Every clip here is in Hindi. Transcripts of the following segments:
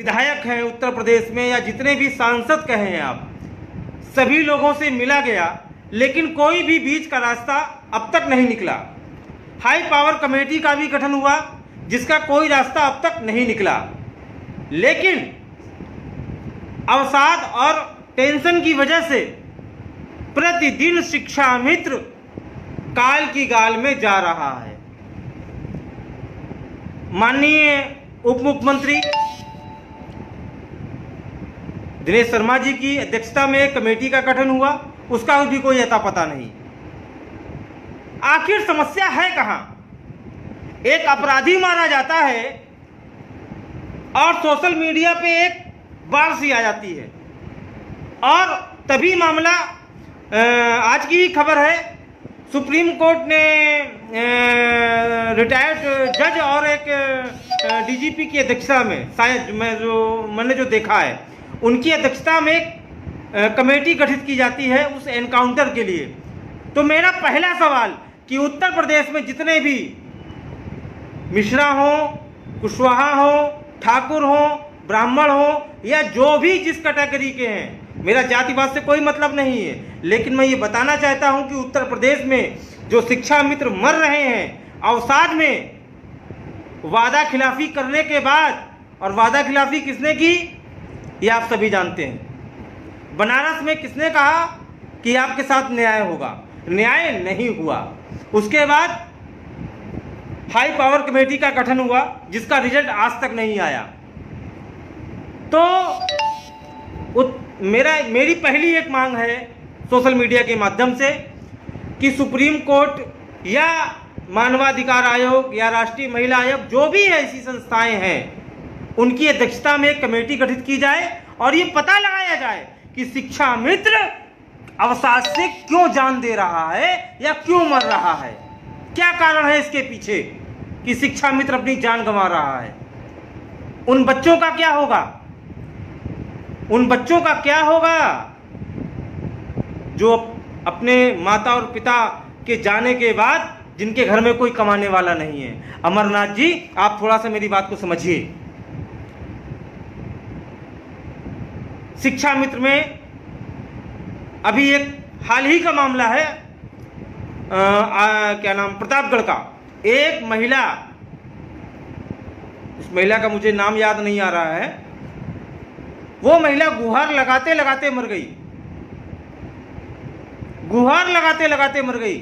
विधायक हैं उत्तर प्रदेश में या जितने भी सांसद कहें आप, सभी लोगों से मिला गया, लेकिन कोई भी बीच का रास्ता अब तक नहीं निकला। हाई पावर कमेटी का भी गठन हुआ जिसका कोई रास्ता अब तक नहीं निकला, लेकिन अवसाद और टेंशन की वजह से प्रतिदिन शिक्षा मित्र काल की गाल में जा रहा है। माननीय उप मुख्यमंत्री दिनेश शर्मा जी की अध्यक्षता में एक कमेटी का गठन हुआ, उसका भी कोई अता पता नहीं। आखिर समस्या है कहां? एक अपराधी मारा जाता है और सोशल मीडिया पे एक बाढ़ सी आ जाती है, और तभी मामला आज की खबर है, सुप्रीम कोर्ट ने रिटायर्ड जज और एक डीजीपी की अध्यक्षता में, शायद मैंने जो देखा है, उनकी अध्यक्षता में एक कमेटी गठित की जाती है उस एनकाउंटर के लिए। तो मेरा पहला सवाल कि उत्तर प्रदेश में जितने भी मिश्रा हो, कुशवाहा हो, ठाकुर हो, ब्राह्मण हो, या जो भी जिस कैटेगरी के हैं, मेरा जातिवाद से कोई मतलब नहीं है, लेकिन मैं ये बताना चाहता हूं कि उत्तर प्रदेश में जो शिक्षा मित्र मर रहे हैं अवसाद में, वादा खिलाफी करने के बाद, और वादा खिलाफी किसने की ये आप सभी जानते हैं। बनारस में किसने कहा कि आपके साथ न्याय होगा, न्याय नहीं हुआ। उसके बाद हाई पावर कमेटी का गठन हुआ जिसका रिजल्ट आज तक नहीं आया। तो मेरी पहली एक मांग है सोशल मीडिया के माध्यम से कि सुप्रीम कोर्ट या मानवाधिकार आयोग या राष्ट्रीय महिला आयोग, जो भी ऐसी संस्थाएं हैं, उनकी अध्यक्षता में एक कमेटी गठित की जाए और ये पता लगाया जाए कि शिक्षा मित्र अवसाद से क्यों जान दे रहा है या क्यों मर रहा है, क्या कारण है इसके पीछे कि शिक्षा मित्र अपनी जान गंवा रहा है। उन बच्चों का क्या होगा, उन बच्चों का क्या होगा जो अपने माता और पिता के जाने के बाद जिनके घर में कोई कमाने वाला नहीं है। अमरनाथ जी, आप थोड़ा सा मेरी बात को समझिए। शिक्षा मित्र में अभी एक हाल ही का मामला है, क्या नाम, प्रतापगढ़ का एक महिला, उस महिला का मुझे नाम याद नहीं आ रहा है, वो महिला गुहार लगाते लगाते मर गई, गुहार लगाते लगाते मर गई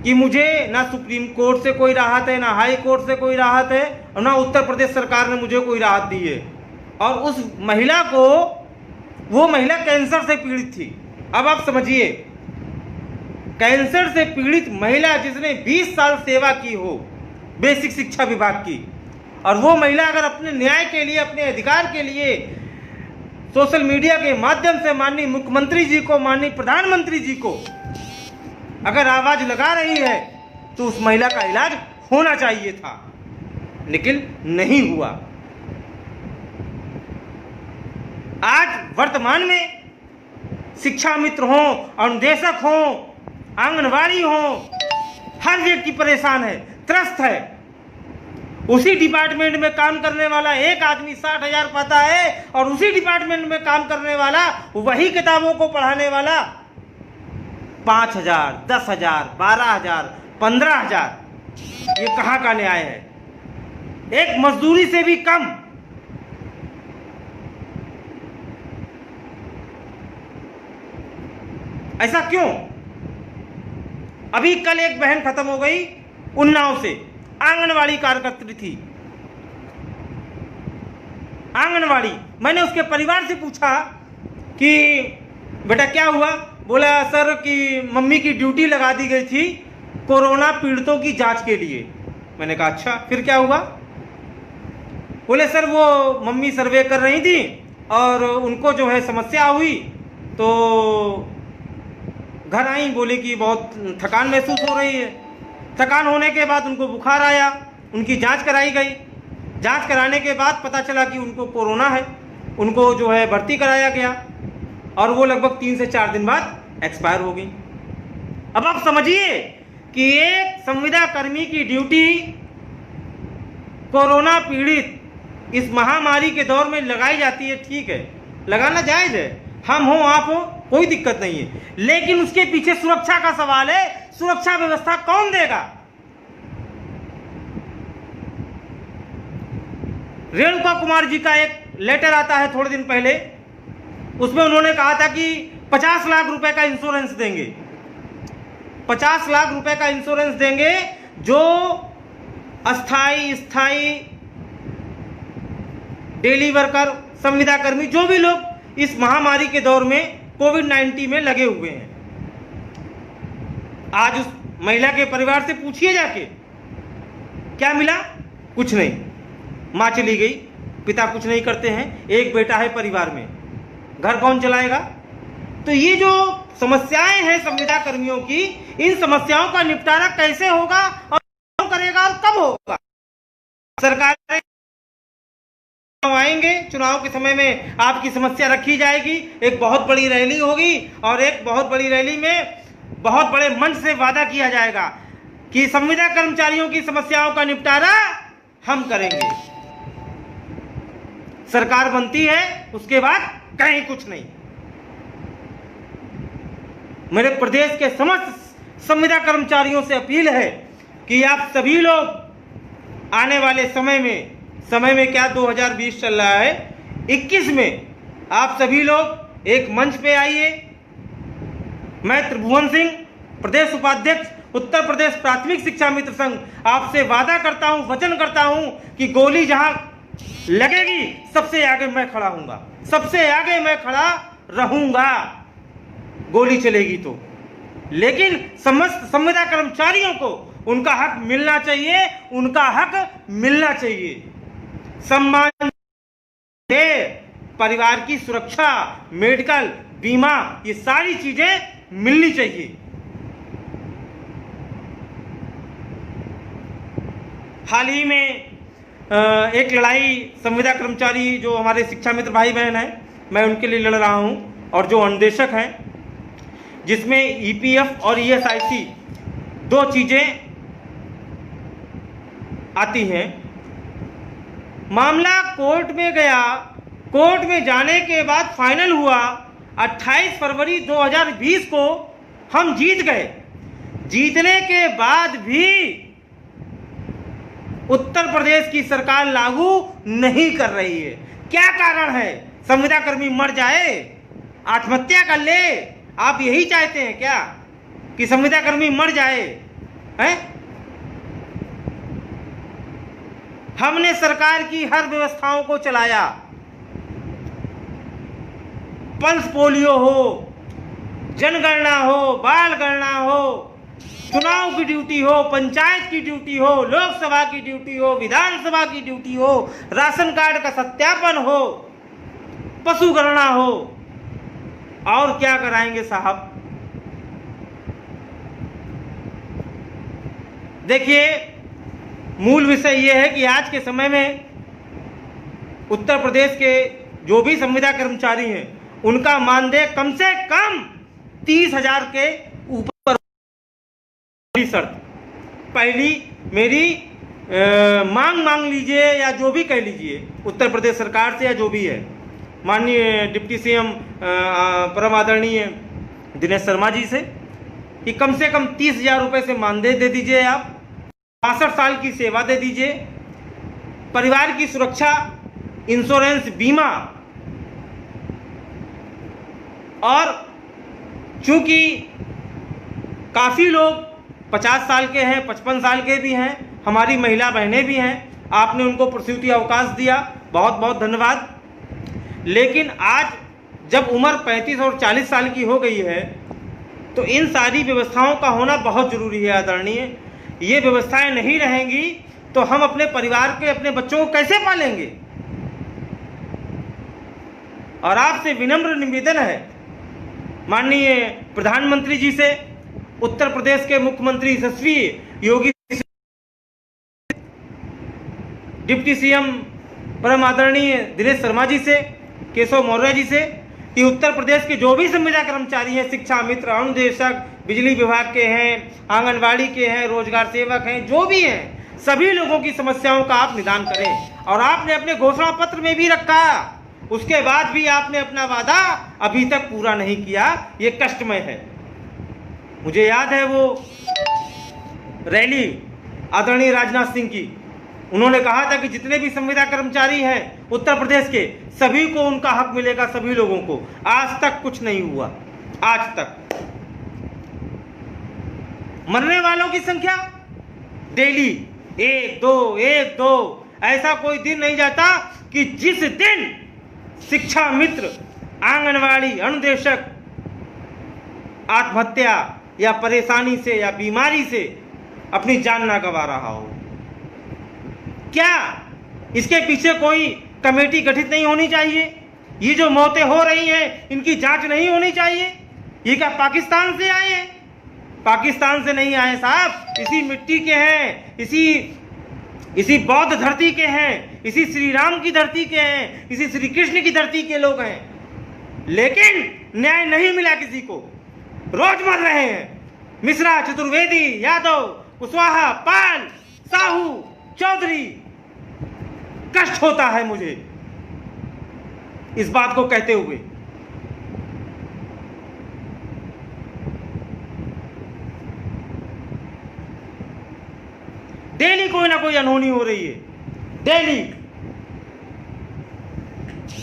कि मुझे ना सुप्रीम कोर्ट से कोई राहत है, ना हाई कोर्ट से कोई राहत है, और ना उत्तर प्रदेश सरकार ने मुझे कोई राहत दी है। और उस महिला को, वो महिला कैंसर से पीड़ित थी। अब आप समझिए, कैंसर से पीड़ित महिला जिसने 20 साल सेवा की हो बेसिक शिक्षा विभाग की, और वो महिला अगर अपने न्याय के लिए, अपने अधिकार के लिए सोशल मीडिया के माध्यम से माननीय मुख्यमंत्री जी को, माननीय प्रधानमंत्री जी को अगर आवाज लगा रही है, तो उस महिला का इलाज होना चाहिए था, लेकिन नहीं हुआ। आज वर्तमान में शिक्षा मित्र हो, अनुदेशक हो, आंगनवाड़ी हो, हर व्यक्ति परेशान है, त्रस्त है। उसी डिपार्टमेंट में काम करने वाला एक आदमी 60,000 पाता है, और उसी डिपार्टमेंट में काम करने वाला, वही किताबों को पढ़ाने वाला 5,000, 10,000, 12,000, 15,000। ये कहाँ का न्याय है? एक मजदूरी से भी कम। ऐसा क्यों? अभी कल एक बहन खत्म हो गई उन्नाव से, आंगनवाड़ी कार्यकर्त्री थी, आंगनवाड़ी। मैंने उसके परिवार से पूछा कि बेटा क्या हुआ? बोला सर कि मम्मी की ड्यूटी लगा दी गई थी कोरोना पीड़ितों की जांच के लिए। मैंने कहा अच्छा, फिर क्या हुआ? बोले सर वो मम्मी सर्वे कर रही थी और उनको जो है समस्या हुई तो घर आई, बोले कि बहुत थकान महसूस हो रही है। थकान होने के बाद उनको बुखार आया, उनकी जांच कराई गई। जांच कराने के बाद पता चला कि उनको कोरोना है, उनको जो है भर्ती कराया गया और वो लगभग 3 से 4 दिन बाद एक्सपायर हो गई। अब आप समझिए कि एक संविदा कर्मी की ड्यूटी कोरोना पीड़ित इस महामारी के दौर में लगाई जाती है, ठीक है, लगाना जायज है, हम हो आप हो, कोई दिक्कत नहीं है, लेकिन उसके पीछे सुरक्षा का सवाल है। सुरक्षा व्यवस्था कौन देगा? रेणुका कुमार जी का एक लेटर आता है थोड़े दिन पहले, उसमें उन्होंने कहा था कि 50 लाख रुपए का इंश्योरेंस देंगे, 50 लाख रुपए का इंश्योरेंस देंगे, जो अस्थाई स्थाई डेली वर्कर, संविदा कर्मी, जो भी लोग इस महामारी के दौर में कोविड-19 में लगे हुए हैं। आज उस महिला के परिवार से पूछिए जाके, क्या मिला? कुछ नहीं। माँ चली गई, पिता कुछ नहीं करते हैं, एक बेटा है परिवार में, घर कौन चलाएगा? तो ये जो समस्याएं हैं संविदा कर्मियों की, इन समस्याओं का निपटारा कैसे होगा और कौन करेगा और कब होगा? सरकार आएंगे, चुनाव के समय में आपकी समस्या रखी जाएगी, एक बहुत बड़ी रैली होगी और एक बहुत बड़ी रैली में बहुत बड़े मंच से वादा किया जाएगा कि संविदा कर्मचारियों की समस्याओं का निपटारा हम करेंगे। सरकार बनती है, उसके बाद कहीं कुछ नहीं। मेरे प्रदेश के समस्त संविदा कर्मचारियों से अपील है कि आप सभी लोग आने वाले समय में क्या 2020 चल रहा है, 21 में आप सभी लोग एक मंच पे आइए। मैं त्रिभुवन सिंह, प्रदेश उपाध्यक्ष, उत्तर प्रदेश प्राथमिक शिक्षा मित्र संघ, आपसे वादा करता हूं, वचन करता हूं कि गोली जहां लगेगी सबसे आगे मैं खड़ा हूंगा, सबसे आगे मैं खड़ा रहूंगा, गोली चलेगी तो। लेकिन समस्त संविदा कर्मचारियों को उनका हक मिलना चाहिए, उनका हक मिलना चाहिए। सम्मान दे, परिवार की सुरक्षा, मेडिकल, बीमा, ये सारी चीजें मिलनी चाहिए। हाल ही में एक लड़ाई संविदा कर्मचारी जो हमारे शिक्षा मित्र भाई बहन हैं, मैं उनके लिए लड़ रहा हूं, और जो अनुदेशक हैं, जिसमें ईपीएफ और ईएसआईसी दो चीजें आती हैं। मामला कोर्ट में गया, कोर्ट में जाने के बाद फाइनल हुआ 28 फरवरी 2020 को हम जीत गए। जीतने के बाद भी उत्तर प्रदेश की सरकार लागू नहीं कर रही है। क्या कारण है? संविदा कर्मी मर जाए, आत्महत्या कर ले, आप यही चाहते हैं क्या कि संविदा कर्मी मर जाए? हैं? हमने सरकार की हर व्यवस्थाओं को चलाया, पल्स पोलियो हो, जनगणना हो, बाल गणना हो, चुनाव की ड्यूटी हो, पंचायत की ड्यूटी हो, लोकसभा की ड्यूटी हो, विधानसभा की ड्यूटी हो, राशन कार्ड का सत्यापन हो, पशु गणना हो, और क्या कराएंगे साहब? देखिए, मूल विषय यह है कि आज के समय में उत्तर प्रदेश के जो भी संविदा कर्मचारी हैं, उनका मानदेय कम से कम 30,000 के ऊपर। शर्त पहली मेरी मांग लीजिए, या जो भी कह लीजिए उत्तर प्रदेश सरकार से, या जो भी है, माननीय डिप्टी सीएम परम आदरणीय दिनेश शर्मा जी से, कि कम से कम 30,000 रुपये से मानदेय दे दीजिए। आप 62 साल की सेवा दे दीजिए, परिवार की सुरक्षा, इंश्योरेंस, बीमा, और चूंकि काफ़ी लोग 50 साल के हैं, 55 साल के भी हैं, हमारी महिला बहनें भी हैं, आपने उनको प्रसूति अवकाश दिया, बहुत बहुत धन्यवाद। लेकिन आज जब उम्र 35 और 40 साल की हो गई है, तो इन सारी व्यवस्थाओं का होना बहुत ज़रूरी है आदरणीय। ये व्यवस्थाएं नहीं रहेंगी तो हम अपने परिवार के, अपने बच्चों को कैसे पालेंगे? और आपसे विनम्र निवेदन है माननीय प्रधानमंत्री जी से, उत्तर प्रदेश के मुख्यमंत्री यशस्वी योगी, डिप्टी सीएम परम आदरणीय दिनेश शर्मा जी से, केशव मौर्य जी से, कि उत्तर प्रदेश के जो भी संविदा कर्मचारी हैं, शिक्षा मित्र, अनुदेशक, बिजली विभाग के हैं, आंगनवाड़ी के हैं, रोजगार सेवक हैं, जो भी हैं, सभी लोगों की समस्याओं का आप निदान करें। और आपने अपने घोषणा पत्र में भी रखा, उसके बाद भी आपने अपना वादा अभी तक पूरा नहीं किया। ये कष्टमय है। मुझे याद है वो रैली आदरणीय राजनाथ सिंह की, उन्होंने कहा था कि जितने भी संविदा कर्मचारी हैं उत्तर प्रदेश के, सभी को उनका हक मिलेगा, सभी लोगों को। आज तक कुछ नहीं हुआ, आज तक। मरने वालों की संख्या डेली 1 2 1 2, ऐसा कोई दिन नहीं जाता कि जिस दिन शिक्षा मित्र, आंगनवाड़ी, अनुदेशक आत्महत्या या परेशानी से या बीमारी से अपनी जान ना गंवा रहा हो। क्या इसके पीछे कोई कमेटी गठित नहीं होनी चाहिए? ये जो मौतें हो रही हैं, इनकी जांच नहीं होनी चाहिए? ये क्या पाकिस्तान से आए हैं? पाकिस्तान से नहीं आए साहब, इसी मिट्टी के हैं, इसी बौद्ध धरती के हैं, इसी श्री राम की धरती के हैं, इसी श्री कृष्ण की धरती के लोग हैं। लेकिन न्याय नहीं मिला किसी को, रोज मर रहे हैं। मिश्रा, चतुर्वेदी, यादव, कुशवाहा, पाल, साहू, चौधरी। कष्ट होता है मुझे इस बात को कहते हुए। डेली कोई ना कोई अनहोनी हो रही है, डेली।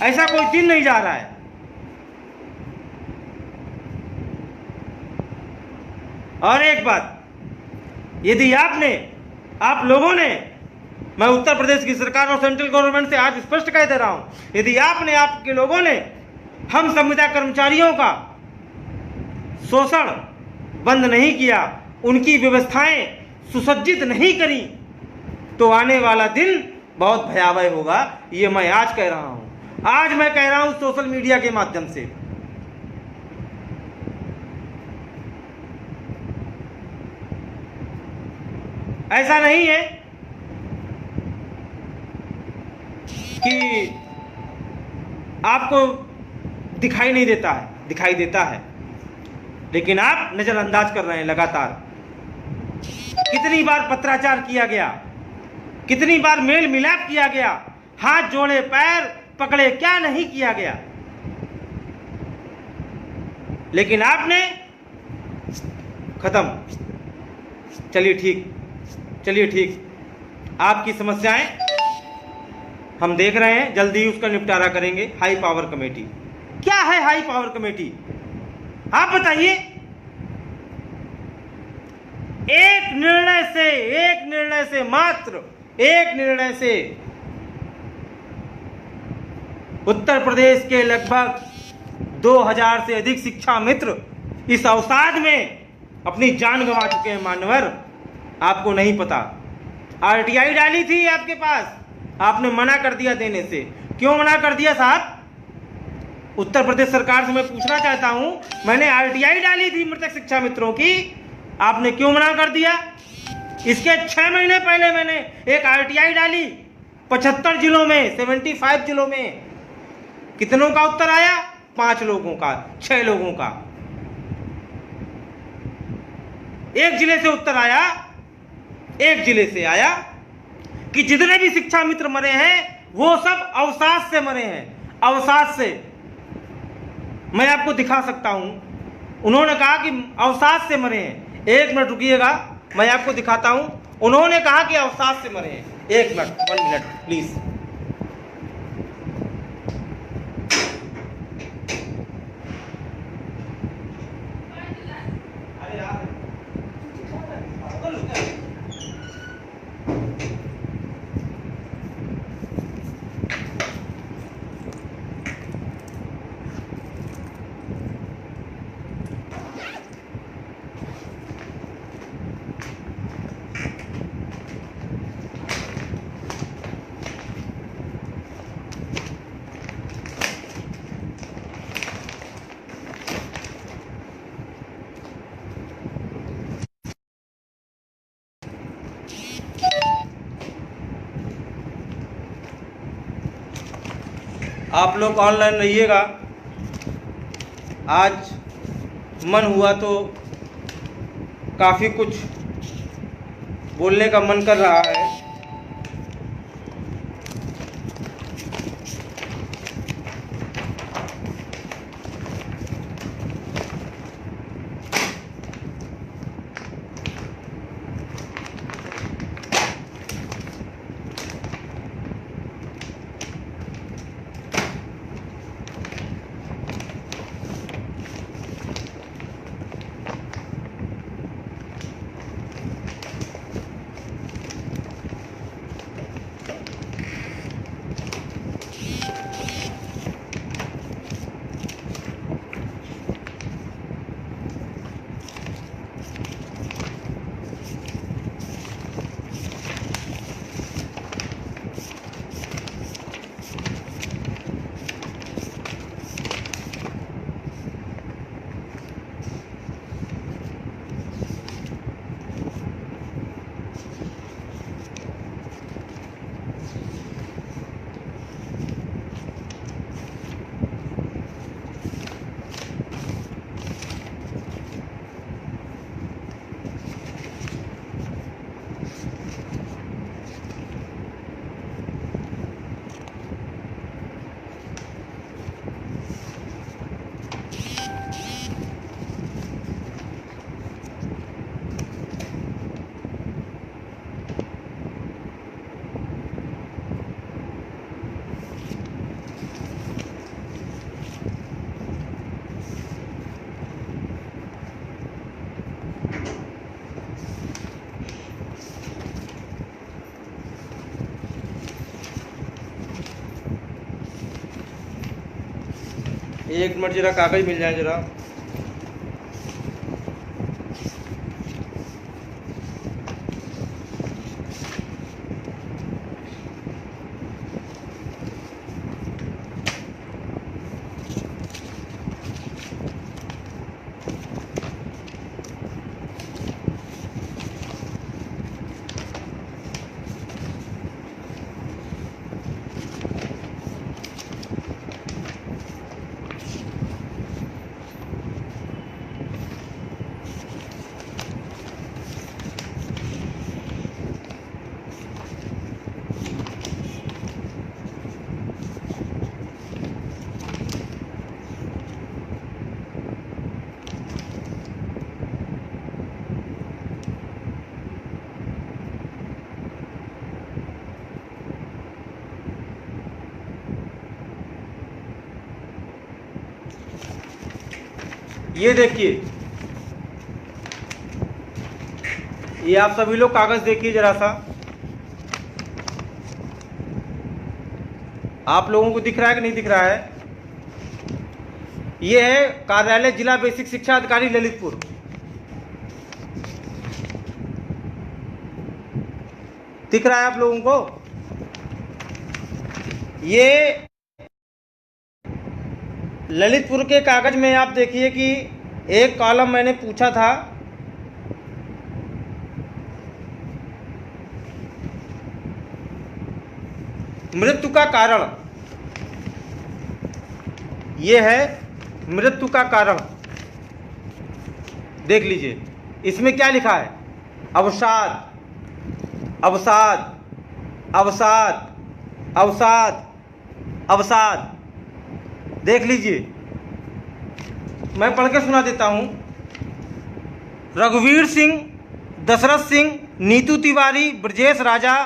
ऐसा कोई दिन नहीं जा रहा है। और एक बात, यदि आप लोगों ने, मैं उत्तर प्रदेश की सरकार और सेंट्रल गवर्नमेंट से आज स्पष्ट कह दे रहा हूं, यदि आपके लोगों ने हम संविदा कर्मचारियों का शोषण बंद नहीं किया, उनकी व्यवस्थाएं सुसज्जित नहीं करी, तो आने वाला दिन बहुत भयावह होगा। ये मैं आज कह रहा हूं, आज मैं कह रहा हूं सोशल मीडिया के माध्यम से। ऐसा नहीं है कि आपको दिखाई नहीं देता है, दिखाई देता है, लेकिन आप नजरअंदाज कर रहे हैं लगातार। कितनी बार पत्राचार किया गया, कितनी बार मेल मिलाप किया गया, हाथ जोड़े, पैर पकड़े, क्या नहीं किया गया। लेकिन आपने खत्म। चलिए ठीक, आपकी समस्याएं हम देख रहे हैं, जल्दी ही उसका निपटारा करेंगे। हाई पावर कमेटी, क्या है हाई पावर कमेटी? आप बताइए। एक निर्णय से मात्र एक निर्णय से उत्तर प्रदेश के लगभग 2000 से अधिक शिक्षा मित्र इस अवसाद में अपनी जान गंवा चुके हैं। मान्यवर, आपको नहीं पता। आरटीआई डाली थी आपके पास, आपने मना कर दिया देने से। क्यों मना कर दिया साहब? उत्तर प्रदेश सरकार से मैं पूछना चाहता हूं, मैंने आरटीआई डाली थी मृतक शिक्षा मित्रों की, आपने क्यों मना कर दिया? इसके 6 महीने पहले मैंने एक आरटीआई डाली 75 जिलों में, 75 जिलों में। कितनों का उत्तर आया? 5 लोगों का, 6 लोगों का। एक जिले से उत्तर आया, एक जिले से आया कि जितने भी शिक्षा मित्र मरे हैं वो सब अवसाद से मरे हैं। अवसाद से मैं आपको दिखा सकता हूं। उन्होंने कहा कि अवसाद से मरे हैं। 1 मिनट रुकिएगा, मैं आपको दिखाता हूं। उन्होंने कहा कि अवसाद से मरे हैं। 1 मिनट प्लीज। आप लोग ऑनलाइन रहिएगा। आज मन हुआ तो काफ़ी कुछ बोलने का मन कर रहा है। एक मिनट जरा कागज मिल जाए जरा। ये देखिए, ये आप सभी लोग कागज देखिए जरा सा। आप लोगों को दिख रहा है कि नहीं दिख रहा है? ये है कार्यालय जिला बेसिक शिक्षा अधिकारी ललितपुर। दिख रहा है आप लोगों को? ये ललितपुर के कागज में आप देखिए कि एक कॉलम मैंने पूछा था, मृत्यु का कारण। ये है मृत्यु का कारण, देख लीजिए इसमें क्या लिखा है? अवसाद, अवसाद, अवसाद, अवसाद, अवसाद। देख लीजिए, मैं पढ़ के सुना देता हूं। रघुवीर सिंह, दशरथ सिंह, नीतू तिवारी, ब्रजेश राजा,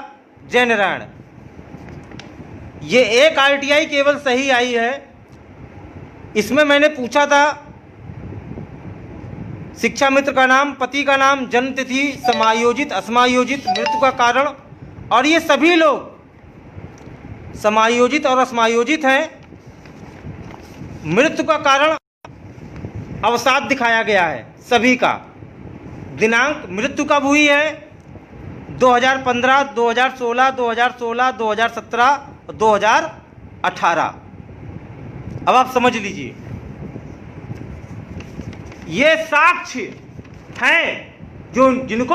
जय नारायण। ये एक आरटीआई केवल सही आई है। इसमें मैंने पूछा था शिक्षा मित्र का नाम, पति का नाम, जन्म तिथि, समायोजित, असमायोजित, मृत्यु का कारण, और ये सभी लोग समायोजित और असमायोजित हैं। मृत्यु का कारण अवसाद दिखाया गया है सभी का। दिनांक मृत्यु कब हुई है? 2015, 2016, 2016, 2017, 2018। अब आप समझ लीजिए, ये साक्ष्य हैं जिनको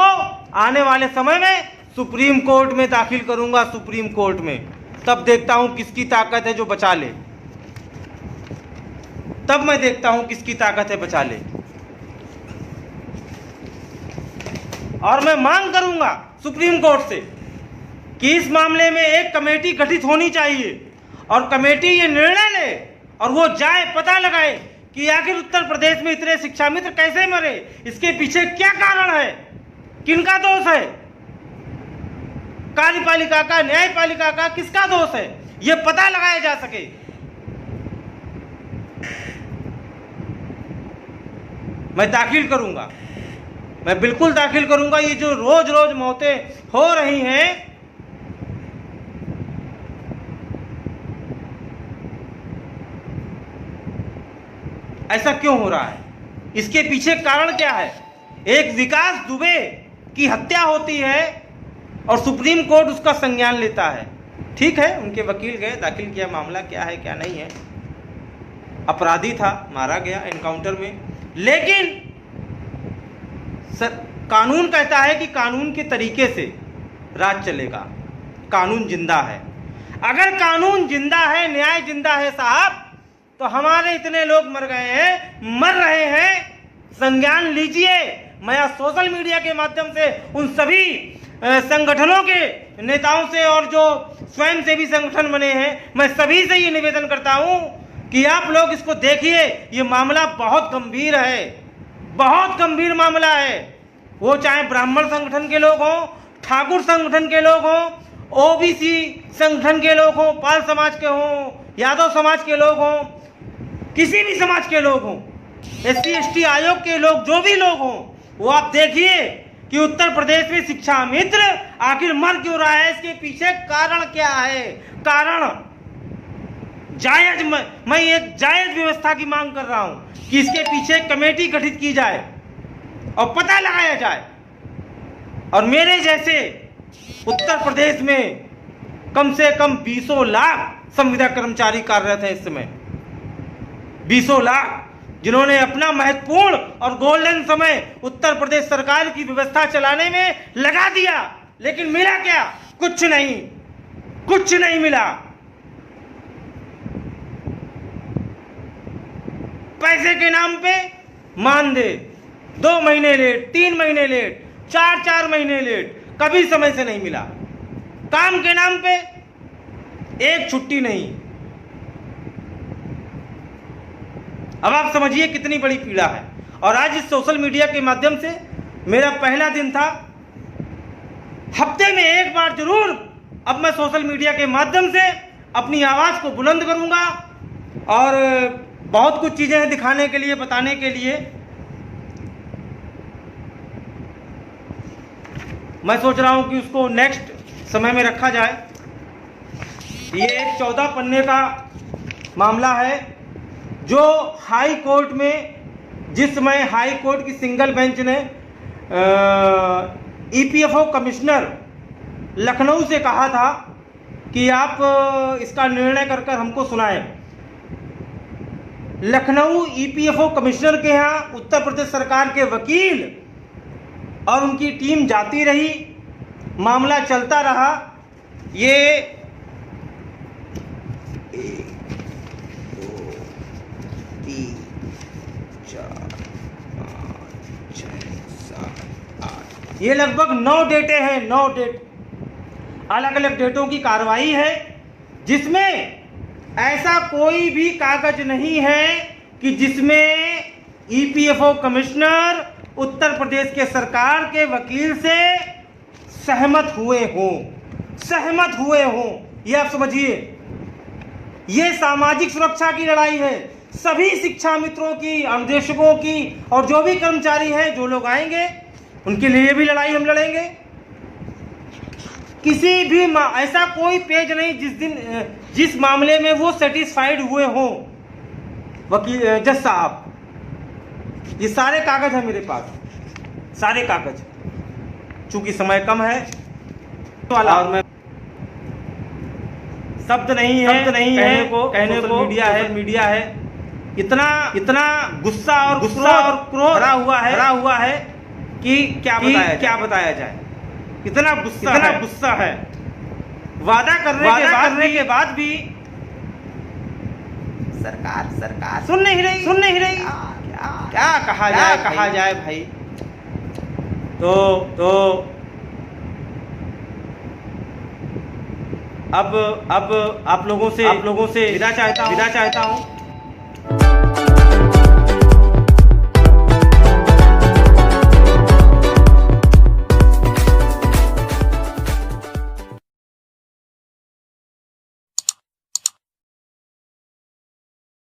आने वाले समय में सुप्रीम कोर्ट में दाखिल करूंगा। सुप्रीम कोर्ट में तब देखता हूं किसकी ताकत है जो बचा ले। तब मैं देखता हूं किसकी ताकत है बचा ले। और मैं मांग करूंगा सुप्रीम कोर्ट से कि इस मामले में एक कमेटी गठित होनी चाहिए और कमेटी ये निर्णय ले और वो जाए पता लगाए कि आखिर उत्तर प्रदेश में इतने शिक्षा मित्र कैसे मरे, इसके पीछे क्या कारण है, किनका दोष है, कार्यपालिका का, न्यायपालिका का, किसका दोष है, ये पता लगाया जा सके। मैं दाखिल करूंगा, मैं बिल्कुल दाखिल करूंगा। ये जो रोज रोज मौतें हो रही हैं, ऐसा क्यों हो रहा है, इसके पीछे कारण क्या है। एक विकास दुबे की हत्या होती है और सुप्रीम कोर्ट उसका संज्ञान लेता है। ठीक है, उनके वकील गए, दाखिल किया, मामला क्या है क्या नहीं है, अपराधी था, मारा गया एनकाउंटर में, लेकिन कानून कहता है कि कानून के तरीके से राज चलेगा, कानून जिंदा है। अगर कानून जिंदा है, न्याय जिंदा है साहब, तो हमारे इतने लोग मर गए हैं, मर रहे हैं, संज्ञान लीजिए। मैं आज सोशल मीडिया के माध्यम से उन सभी संगठनों के नेताओं से और जो स्वयंसेवी संगठन बने हैं, मैं सभी से ये निवेदन करता हूं कि आप लोग इसको देखिए। ये मामला बहुत गंभीर है, बहुत गंभीर मामला है। वो चाहे ब्राह्मण संगठन के लोग हों, ठाकुर संगठन के लोग हों, ओबीसी संगठन के लोग हों, पाल समाज के हों, यादव समाज के लोग हों, किसी भी समाज के लोग हों, SC ST आयोग के लोग, जो भी लोग हों, वो आप देखिए कि उत्तर प्रदेश में शिक्षा मित्र आखिर मर क्यों रहा है, इसके पीछे कारण क्या है। कारण जायज, मैं एक जायज व्यवस्था की मांग कर रहा हूं कि इसके पीछे कमेटी गठित की जाए और पता लगाया जाए। और मेरे जैसे उत्तर प्रदेश में कम से कम 20 लाख संविदा कर्मचारी कार्यरत हैं इस समय, 20 लाख, जिन्होंने अपना महत्वपूर्ण और गोल्डन समय उत्तर प्रदेश सरकार की व्यवस्था चलाने में लगा दिया, लेकिन मिला क्या, कुछ नहीं, कुछ नहीं मिला। पैसे के नाम पे मानदेय 2 महीने लेट, 3 महीने लेट, 4 महीने लेट, कभी समय से नहीं मिला। काम के नाम पे एक छुट्टी नहीं। अब आप समझिए कितनी बड़ी पीड़ा है। और आज इस सोशल मीडिया के माध्यम से मेरा पहला दिन था, हफ्ते में एक बार जरूर अब मैं सोशल मीडिया के माध्यम से अपनी आवाज़ को बुलंद करूंगा और बहुत कुछ चीज़ें हैं दिखाने के लिए, बताने के लिए। मैं सोच रहा हूं कि उसको नेक्स्ट समय में रखा जाए। ये एक 14 पन्ने का मामला है जो हाई कोर्ट में, जिस समय हाई कोर्ट की सिंगल बेंच ने EPFO कमिश्नर लखनऊ से कहा था कि आप इसका निर्णय कर हमको सुनाएं। लखनऊ EPFO कमिश्नर के यहाँ उत्तर प्रदेश सरकार के वकील और उनकी टीम जाती रही, मामला चलता रहा। ये 1 2 3 4 5 6 7 8, ये लगभग 9 डेटें हैं, 9 डेट, अलग अलग डेटों की कार्रवाई है, जिसमें ऐसा कोई भी कागज नहीं है कि जिसमें EPFO कमिश्नर उत्तर प्रदेश के सरकार के वकील से सहमत हुए हों। ये आप समझिए, ये सामाजिक सुरक्षा की लड़ाई है, सभी शिक्षा मित्रों की, अनुदेशकों की, और जो भी कर्मचारी हैं, जो लोग आएंगे उनके लिए भी लड़ाई हम लड़ेंगे। किसी भी ऐसा कोई पेज नहीं जिस मामले में वो सेटिस्फाइड हुए हों वकील जज साहब। ये सारे कागज हैं मेरे पास, सारे कागज, चूंकि समय कम है और मैं शब्द नहीं है कहने को मीडिया है इतना गुस्सा और क्रोध भरा हुआ है कि क्या बताया जाए। इतना गुस्सा है। वादा करने के बाद भी सरकार सुन नहीं रही। क्या कहा जाए भाई। तो अब आप लोगों से विदा चाहता हूँ।